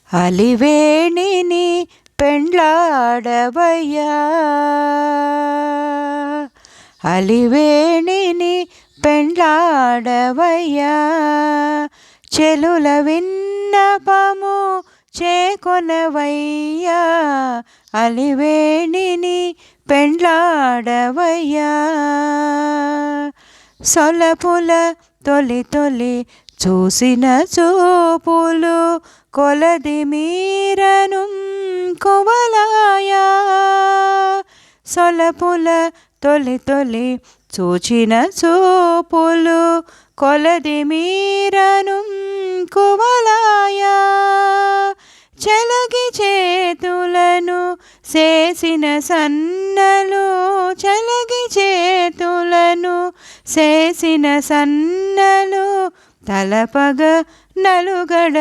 అలివేణిని పెండ్లాడవయ్యా, అలివేణిని పెండ్లాడవయ్యా, చెలుల విన్నపము చేకొనవయ్యా, అలివేణిని పెండ్లాడవయ్యా. సొలపుల తొలి తొలి చూసిన చూపులు కొలది మీరను కొవలాయా, సొలపుల తొలి తొలి చూచిన చూపులు కొలది మీరను కొవలాయా, చలగి చేతులను చేసిన సన్నలు, చలగి చేతులను చేసిన సన్నలు, తలపగ నలుగడ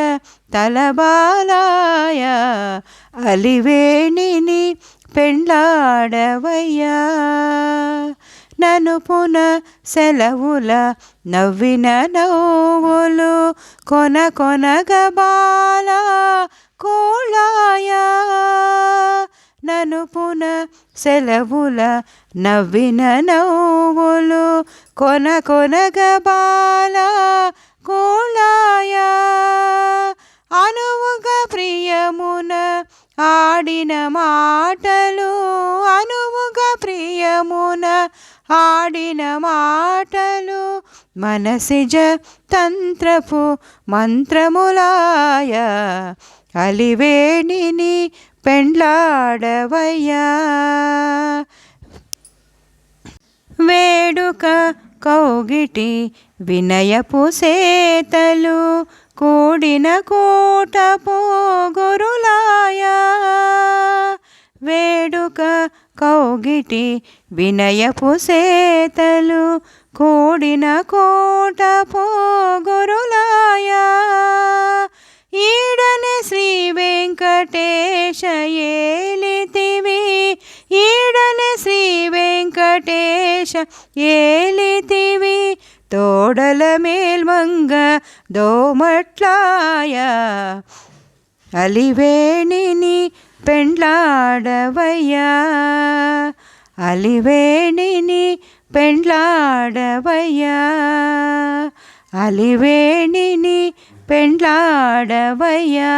తలబాలాయ, అలివేణిని పెండ్లాడవయ్యా. ననుపున సెలవుల నవ్విన నవ్వులు కొన కొనగ బాల కోళాయా, ననుపున సెలవుల నవ్విన నవ్వులు కొన కొనగ బాల కోళాయా, అనువుగా ప్రియమున ఆడిన మాటలు, అనువుగా ప్రియమున ఆడిన మాటలు, మనసిజ తంత్రపు మంత్రములాయ, అలివేణిని పెండ్లాడవయ్యా. వేడుక కౌగిటి వినయపు సేతలు కూడిన కోట పోగొరులాయా, వేడుక కౌగిటి వినయపు సేతలు కూడిన కోట పోగొరులాయా, ఈడనే శ్రీ వెంకటేశ ఏలితివి, ఈడనే శ్రీ వెంకటేశ ఏలితివి, తోడల మేల్మంగ దోమట్లాయ, అలివేణిని పెండ్లాడవయ్యా, అలివేణిని పెండ్లాడవయ్యా, అలివేణిని పెండ్లాడవయ్యా.